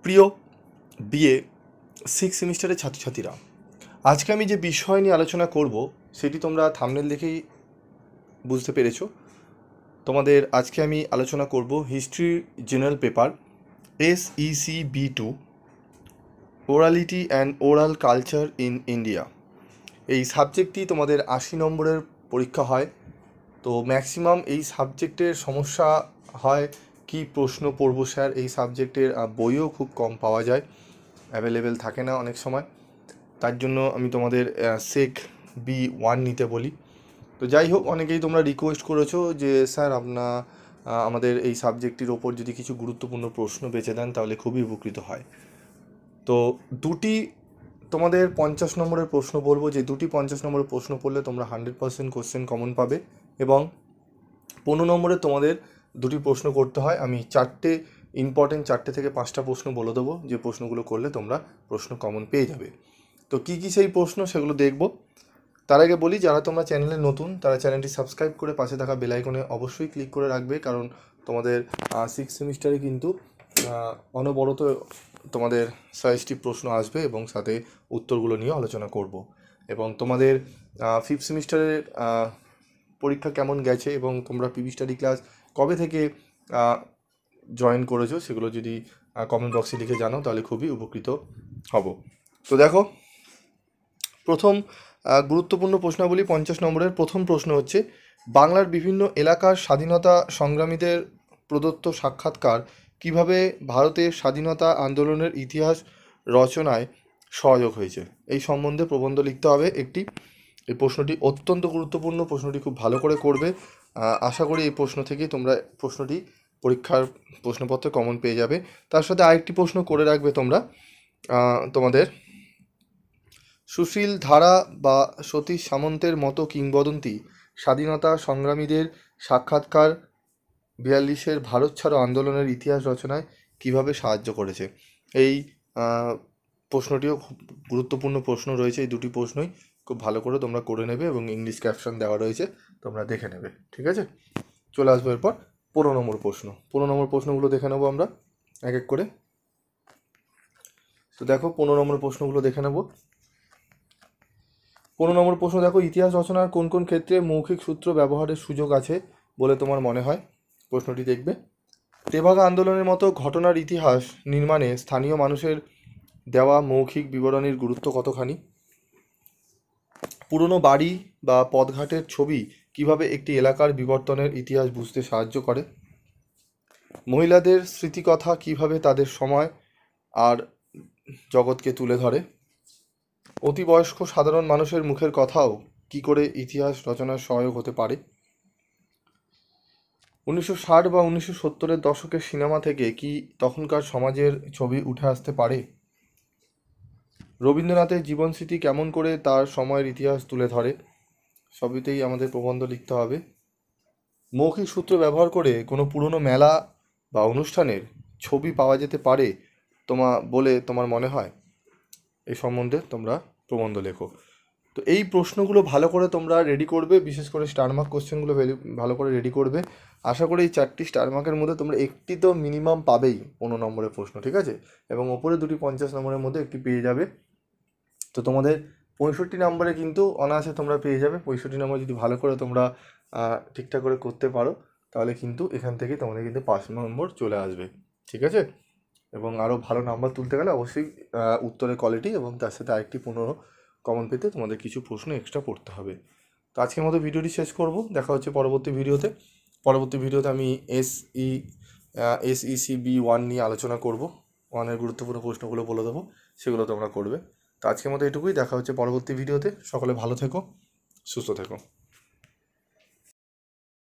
প্রিয় বিএ 6 সেমিস্টারের ছাত্রছাত্রীরা, আজকে আমি যে বিষয় নিয়ে আলোচনা করব সেটি তোমরা থাম্বনেল দেখেই বুঝতে পেরেছো। তোমাদের আজকে আমি আলোচনা করব history general paper SEC-B2 orality and oral culture in India. এই সাবজেক্টটি তোমাদের 80 নম্বরের পরীক্ষা হয়। তো ম্যাক্সিমাম এই সাবজেক্টের সমস্যা হয় কি প্রশ্ন পড়বো স্যার, এই সাবজেক্টের বইও খুব কম পাওয়া যায়, অ্যাভেলেবেল থাকে না অনেক সময়। তার জন্য আমি তোমাদের SEC-B1 নিতে বলি। তো যাই হোক, অনেকেই তোমরা রিকোয়েস্ট করেছো যে স্যার আমাদের এই সাবজেক্টটির ওপর যদি কিছু গুরুত্বপূর্ণ প্রশ্ন বেছে দেন তাহলে খুবই উপকৃত হয়। তো দুটি তোমাদের 50 নম্বরের প্রশ্ন বলবো, যে দুটি 50 নম্বরের প্রশ্ন পড়লে তোমরা 100% কোশ্চেন কমন পাবে, এবং 15 নম্বরে তোমাদের দুটি প্রশ্ন করতে হয়। আমি ইম্পর্টেন্ট 4 থেকে 5টা প্রশ্ন বলে দেবো, যে প্রশ্নগুলো করলে তোমরা প্রশ্ন কমন পেয়ে যাবে। তো কী কী সেই প্রশ্ন সেগুলো দেখব। তার আগে বলি, যারা তোমরা চ্যানেলে নতুন তারা চ্যানেলটি সাবস্ক্রাইব করে পাশে থাকা বেল আইকনে অবশ্যই ক্লিক করে রাখবে, কারণ তোমাদের 6 সেমিস্টারে কিন্তু অনবরত তোমাদের সাজেস্টিভ প্রশ্ন আসবে এবং সাথে উত্তরগুলো নিয়ে আলোচনা করব। এবং তোমাদের 5th সেমিস্টারের পরীক্ষা কেমন গেছে এবং তোমরা পিভি স্টাডি ক্লাস কবে থেকে জয়েন করেছো সেগুলো যদি কমেন্ট বক্সে লিখে জানাও তাহলে খুবই উপকৃত হব। তো দেখো, প্রথম গুরুত্বপূর্ণ প্রশ্নাবলী 50 নম্বরের প্রথম প্রশ্ন হচ্ছে, বাংলার বিভিন্ন এলাকার স্বাধীনতা সংগ্রামীদের প্রদত্ত সাক্ষাৎকার কিভাবে ভারতের স্বাধীনতা আন্দোলনের ইতিহাস রচনায় সহায়ক হয়েছে। এই সম্বন্ধে প্রবন্ধ লিখতে হবে একটি। এই প্রশ্নটি অত্যন্ত গুরুত্বপূর্ণ, প্রশ্নটি খুব ভালো করে করবে। আশা করি এই প্রশ্ন থেকে তোমরা প্রশ্নটি পরীক্ষার প্রশ্নপত্রে কমন পেয়ে যাবে। তার সাথে আরেকটি প্রশ্ন করে রাখবে তোমরা, তোমাদের সুশীল ধারা বা সতীশ সামন্তের মতো কিংবদন্তি স্বাধীনতা সংগ্রামীদের সাক্ষাৎকার 42-এর ভারত ছাড়ো আন্দোলনের ইতিহাস রচনায় কিভাবে সাহায্য করেছে। এই প্রশ্নটিও খুব গুরুত্বপূর্ণ প্রশ্ন রয়েছে। এই দুটি প্রশ্নই খুব ভালো করে তোমরা করে নেবে এবং ইংলিশ ক্যাপশন দেওয়া রয়েছে, তোমরা দেখে নেবে। ঠিক আছে, চলে আসবো এরপর 15 নম্বর প্রশ্ন। 15 নম্বর প্রশ্নগুলো দেখে নেবো আমরা এক এক করে। তো দেখো, 15 নম্বর প্রশ্নগুলো দেখে নেব। 15 নম্বর প্রশ্ন দেখো, ইতিহাস রচনার কোন কোন ক্ষেত্রে মৌখিক সূত্র ব্যবহারের সুযোগ আছে বলে তোমার মনে হয়। প্রশ্নটি দেখবে, তেভাগা আন্দোলনের মতো ঘটনার ইতিহাস নির্মাণে স্থানীয় মানুষের দেওয়া মৌখিক বিবরণীর গুরুত্ব কতখানি। পুরনো বাড়ি বা পথঘাটের ছবি কিভাবে একটি এলাকার বিবর্তনের ইতিহাস বুঝতে সাহায্য করে। মহিলাদের স্মৃতিকথা কিভাবে তাদের সময় আর জগৎকে তুলে ধরে। অতিবয়স্ক সাধারণ মানুষের মুখের কথাও কি করে ইতিহাস রচনার সহায়ক হতে পারে। 1960 বা 1970-এর দশকের সিনেমা থেকে কি তখনকার সমাজের ছবি উঠে আসতে পারে। রবীন্দ্রনাথের জীবনস্মৃতি কেমন করে তার সময়ের ইতিহাস তুলে ধরে। সবইতেই আমাদের প্রবন্ধ লিখতে হবে। মৌখিক সূত্র ব্যবহার করে কোনো পুরনো মেলা বা অনুষ্ঠানের ছবি পাওয়া যেতে পারে বলে তোমার মনে হয়। এই সম্বন্ধে তোমরা প্রবন্ধ লেখো। তো এই প্রশ্নগুলো ভালো করে তোমরা রেডি করবে, বিশেষ করে স্টার মার্ক কোশ্চেনগুলো ভালো করে রেডি করবে। আশা করি এই 4টি স্টার মার্কের মধ্যে তোমরা একটি তো মিনিমাম পাবেই 15 নম্বরের প্রশ্ন, ঠিক আছে, এবং ওপরে দুটি 50 নম্বরের মধ্যে একটি পেয়ে যাবে। তো তোমাদের 65 নম্বরে কিন্তু অনায়াসে তোমরা পেয়ে যাবে। 65 নম্বর যদি ভালো করে তোমরা ঠিকঠাক করে করতে পারো তাহলে কিন্তু এখান থেকে তোমাদের কিন্তু 5 নম্বর চলে আসবে, ঠিক আছে। এবং আরও ভালো নাম্বার তুলতে গেলে অবশ্যই উত্তরের কোয়ালিটি এবং তার সাথে আরেকটি 15 কমন পেতে তোমাদের কিছু প্রশ্ন এক্সট্রা পড়তে হবে। তো আজকের মতো ভিডিওটি শেষ করব, দেখা হচ্ছে পরবর্তী ভিডিওতে। পরবর্তী ভিডিওতে আমি SEC-B1 নিয়ে আলোচনা করব। 1-এর গুরুত্বপূর্ণ প্রশ্নগুলো বলে দেবো, সেগুলো তোমরা করবে। তো আজকের মতো এটুকুই, দেখা হচ্ছে পরবর্তী ভিডিওতে। সকলে ভালো থেকো, সুস্থ থেকো।